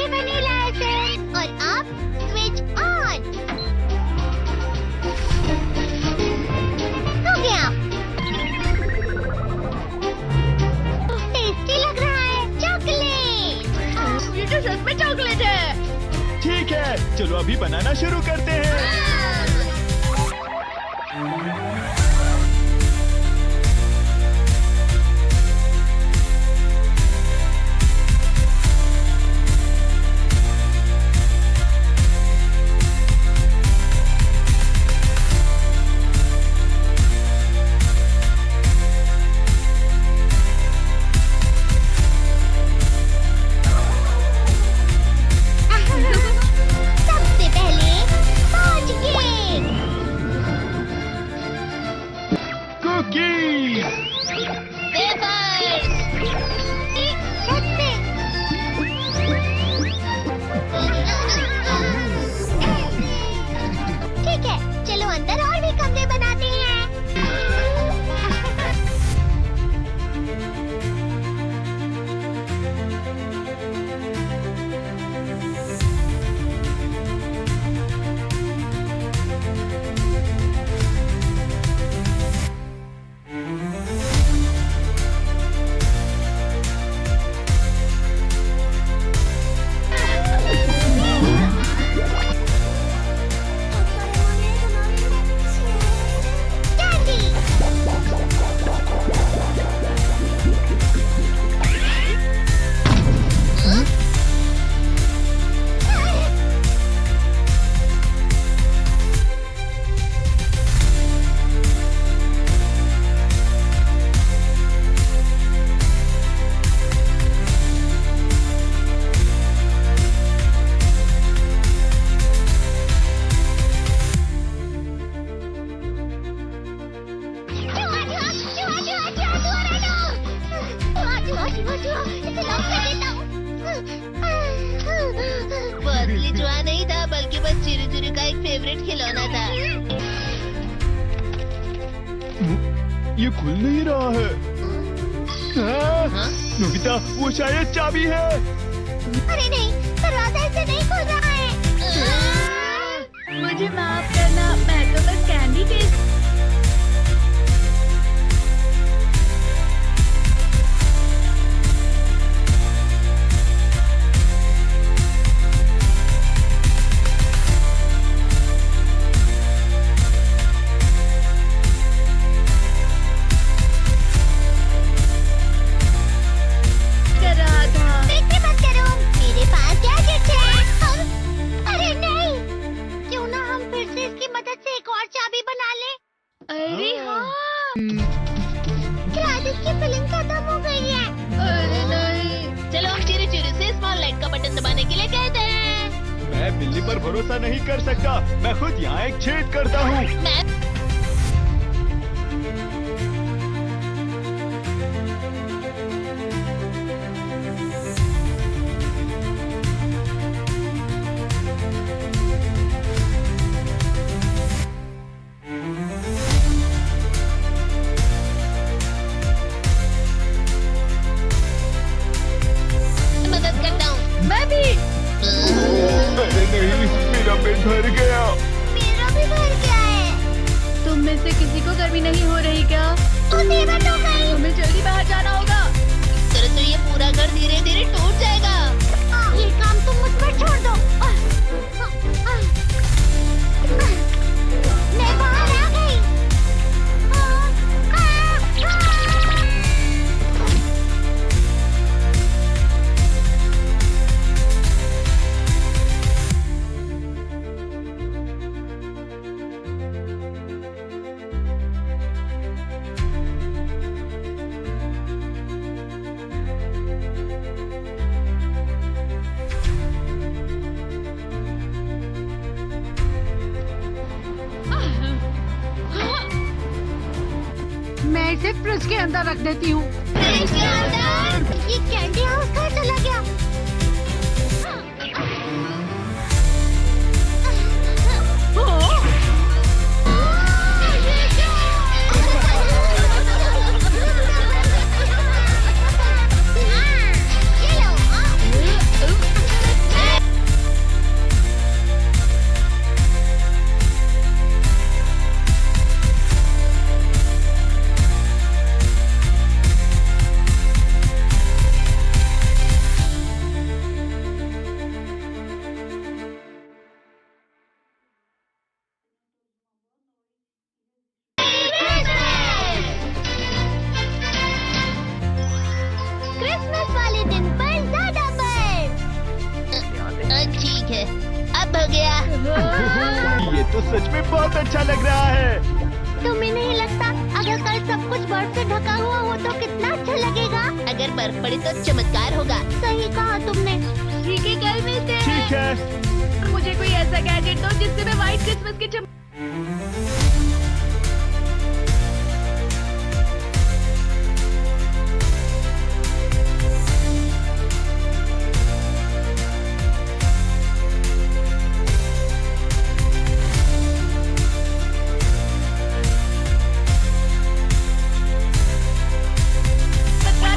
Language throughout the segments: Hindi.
ये वनीला एसेंस और अब स्विच ऑन। हो गया। टेस्टी लग रहा है। चॉकलेट। ये तो सच में चॉकलेट है। ठीक है, चलो अभी बनाना शुरू करते हैं। सबसे पहले स्पॉन्ज केक। कुकीज। वेफर्स। एक छत पे। ठीक है, चलो अंदर और भी कमरे बनाते हैं। कैंडी। पतली जुआ नहीं था, बल्कि बस चिरू चिरू का एक फेवरेट खिलौना था। ये खुल नहीं रहा है। हाँ? नोबिता, वो शायद चाबी है। अरे नहीं, दरवाजा ऐसे नहीं खुल रहा है। मुझे माफ करना, मैं तो बस कैंडी के कर रहा था। फिक्र मत करो, मेरे पास गैजेट है। अरे नहीं, क्यों ना हम फिर से इसकी मदद से एक और चाबी बना लें। अरे हाँ। शायद इसकी फिलिंग खत्म हो गई है। अरे नहीं। चलो हम चिरू चिरू से स्मॉल लाइट का बटन दबाने के लिए कहते हैं। मैं बिल्ली पर भरोसा नहीं कर सकता। मैं खुद यहाँ एक छेद करता हूँ। मैं मदद करता हूँ। मैं भी। अरे नहीं, मेरा पेट भर गया। मेरा भी भर गया है। तुम में से किसी को गर्मी नहीं हो रही क्या? तो देवर हो गई। तुम्हें जल्दी बाहर जाना होगा। इस तरह तो ये पूरा घर धीरे धीरे टूट जाएगा। ये काम तुम मुझ पर छोड़ दो। मैं बाहर आ गई। मैं इसे फ्रिज के अंदर रख देती हूँ। फ्रिज के अंदर? ये कैंडी हाउस कहाँ चला गया? ये लो। ये तो सच में बहुत अच्छा लग रहा है। तुम्हें नहीं लगता अगर कल सब कुछ बर्फ से ढका हुआ हो तो कितना अच्छा लगेगा? अगर बर्फ पड़ी तो चमत्कार होगा। सही कहा तुमने। ठीक है, कल मिलते हैं। ठीक है। मुझे कोई ऐसा गैजेट दो जिससे मैं व्हाइट क्रिसमस के चमत्कार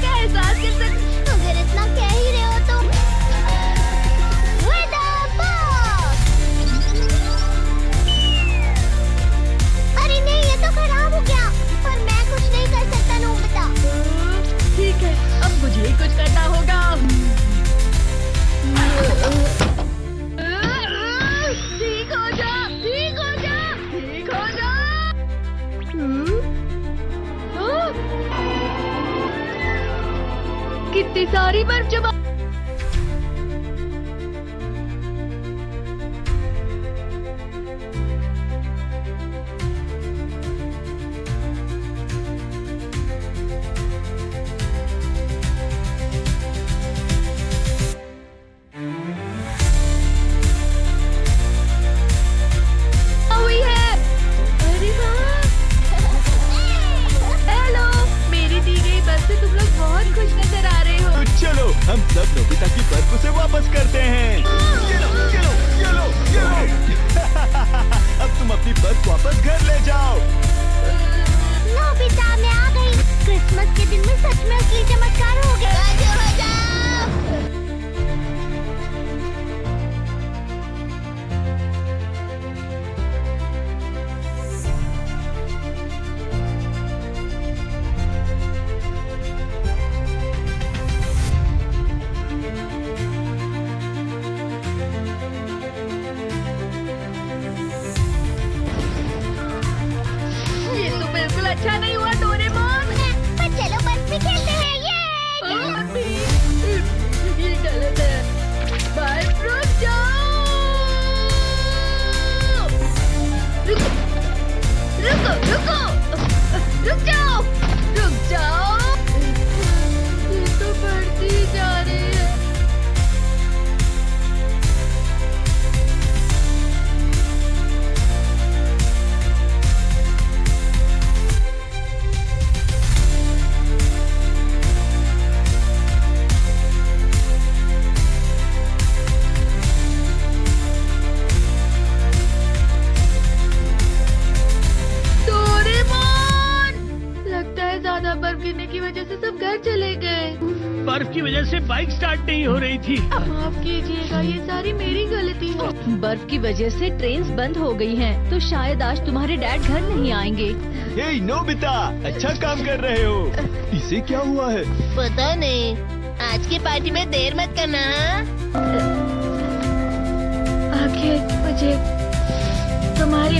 का एहसास कर सकूं। अगर इतना कह ही रहे हो तो Weather box! अरे नहीं, ये तो खराब हो गया। पर मैं कुछ नहीं कर सकता नोबिता। ठीक है, अब मुझे ही कुछ करना होगा। ठीक हो जा, ठीक हो जा, ठीक हो जा। कितनी सारी बर्फ जमा। हुई है। अरे वाह, हेलो, मेरी दी गई बस से तुम लोग बहुत खुश नजर आ रहे हो। तो चलो हम सब नोबिता की बर्फ उसे वापस करते हैं। ये लो, ये लो, ये लो, ये लो। अब तुम अपनी बर्फ वापस घर ले जाओ। नोबिता, मैं आ गई। क्रिसमस के दिन में सच में असली चमत्कार हो गया। ये तो बिल्कुल अच्छा नहीं हुआ डोरेमोन। पर चलो बस भी खेलते हैं। ये ये गलत है। बाय, रुक जाओ। रुको, रुको, रुको, रुक जाओ, रुक जाओ। ये तो बढ़ती ही जा रही है। डोरेमोन! लगता है ज्यादा बर्फ गिरने की वजह से सब घर चले गए। बर्फ की वजह से बाइक स्टार्ट नहीं हो रही थी। माफ कीजिएगा, ये सारी मेरी गलती है। बर्फ की वजह से ट्रेन्स बंद हो गई हैं, तो शायद आज तुम्हारे डैड घर नहीं आएंगे। हे नोबिता, अच्छा काम कर रहे हो। इसे क्या हुआ है? पता नहीं, आज की पार्टी में देर मत करना। आखिर मुझे तुम्हारी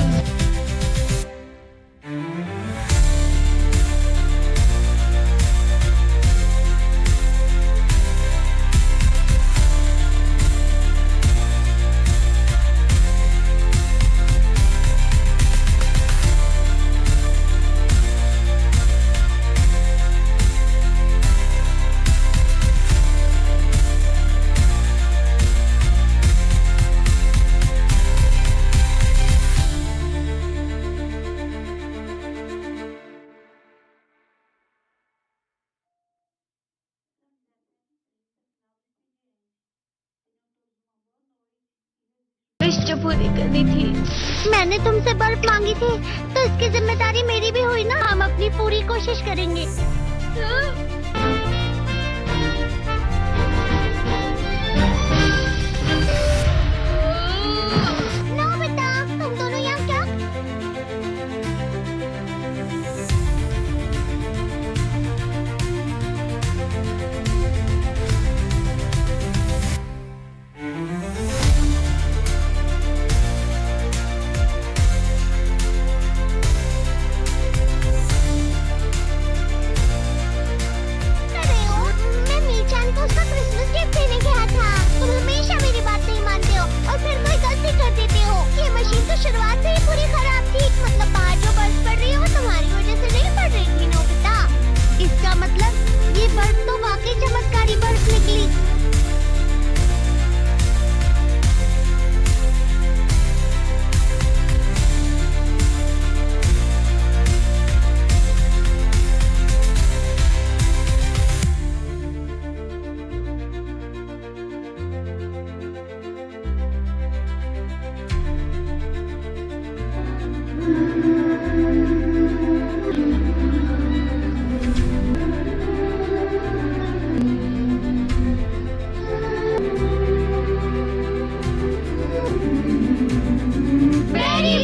विश जो पूरी करनी थी। मैंने तुमसे बर्फ मांगी थी, तो इसकी जिम्मेदारी मेरी भी हुई ना। हम अपनी पूरी कोशिश करेंगे। नोबिता, तुम दोनों यहाँ क्या? Merry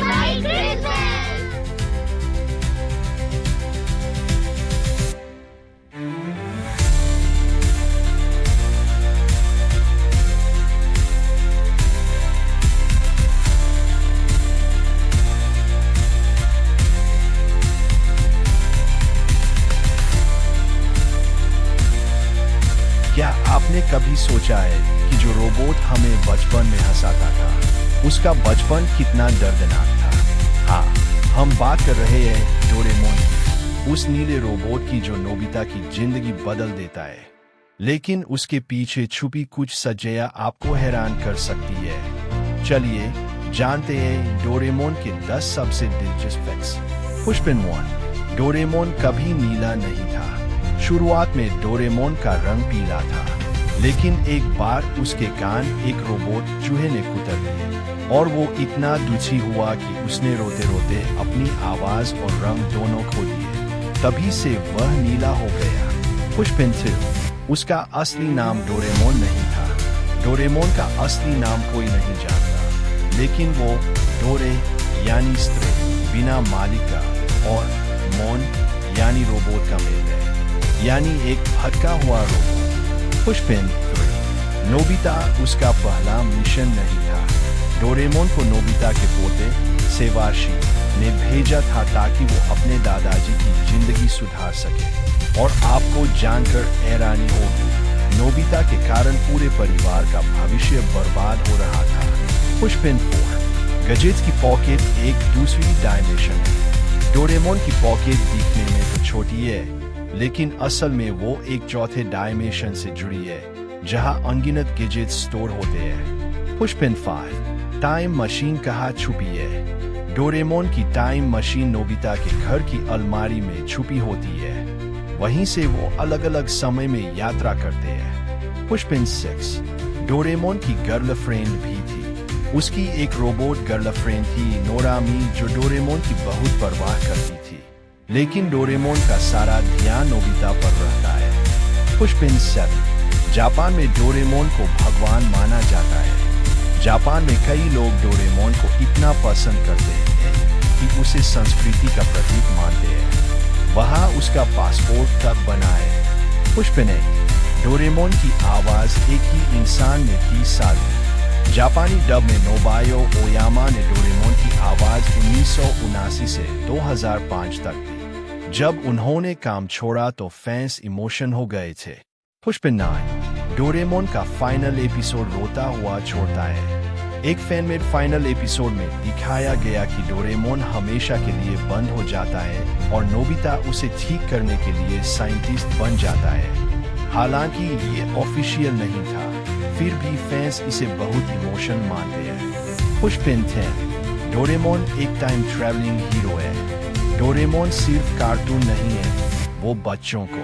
White Christmas! क्या आपने कभी सोचा है कि जो रोबोट हमें बचपन में हंसाता था, उसका बचपन कितना दर्दनाक था? हाँ, हम बात कर रहे हैं डोरेमोन की, उस नीले रोबोट की जो नोबिता की जिंदगी बदल देता है। लेकिन उसके पीछे छुपी कुछ सच्चाइयां आपको हैरान कर सकती है। चलिए जानते हैं डोरेमोन के 10 सबसे दिलचस्प फैक्ट्स। पुष्पिन 1, डोरेमोन कभी नीला नहीं था। शुरुआत में डोरेमोन का रंग पीला था, लेकिन एक बार उसके कान एक रोबोट चूहे ने कुतर दिए और वो इतना दुखी हुआ कि उसने रोते रोते अपनी आवाज और रंग दोनों खो दिए। तभी से वह नीला हो गया। पुष्पिन 2, उसका असली नाम डोरेमोन नहीं था। डोरेमोन का असली नाम कोई नहीं जानता, लेकिन वो डोरे यानी स्त्री बिना मालिक का और मोन यानी रोबोट का मेल है, यानी एक भटका हुआ रोबोट। पुष्पिन 3, नोबिता उसका पहला मिशन नहीं था। डोरेमोन को नोबिता के पोते सेवाशी ने भेजा था ताकि वो अपने दादाजी की जिंदगी सुधार सके। और आपको जानकर हैरानी होगी, नोबिता के कारण पूरे परिवार का भविष्य बर्बाद हो रहा था। पुष्पिन 4, गजेट्स की पॉकेट एक दूसरी डायमेंशन है। डोरेमोन की पॉकेट दिखने में तो छोटी है, लेकिन असल में वो एक चौथे डायमेंशन से जुड़ी है, जहां अनगिनत गैजेट्स स्टोर होते हैं। पुष्पिन 5, टाइम मशीन कहाँ छुपी है? डोरेमोन की टाइम मशीन नोबिता के घर की अलमारी में छुपी होती है। वहीं से वो अलग अलग समय में यात्रा करते हैं। पुष्पिन 6, डोरेमोन की गर्लफ्रेंड भी थी। उसकी एक रोबोट गर्लफ्रेंड थी, नोरामी, जो डोरेमोन की बहुत परवाह करती थी। लेकिन डोरेमोन का सारा ध्यान नोबिता पर रहता है। पुष्पिन 7, जापान में डोरेमोन को भगवान माना जाता है। जापान में कई लोग डोरेमोन को इतना पसंद करते हैं कि उसे संस्कृति का प्रतीक मानते हैं। वहाँ उसका पासपोर्ट तक बना है। पुष्पिन 8, डोरेमोन की आवाज एक ही इंसान ने 30 साल दी। जापानी डब में नोबुयो ओयामा ने डोरेमोन की आवाज 1979 से 2005 तक दी। जब उन्होंने काम छोड़ा तो फैंस इमोशन हो गए थे। पुष्पिन 9, डोरेमोन का फाइनल एपिसोड रोता हुआ छोड़ता है। एक फैन मेड फाइनल एपिसोड में दिखाया गया कि डोरेमोन हमेशा के लिए बंद हो जाता है और नोबिता उसे ठीक करने के लिए साइंटिस्ट बन जाता है। हालांकि ये ऑफिशियल नहीं था, फिर भी फैंस इसे बहुत इमोशन मानते हैं। पुष्पिन 10, डोरेमोन एक टाइम ट्रैवलिंग हीरो है। डोरेमोन सिर्फ कार्टून नहीं है, वो बच्चों को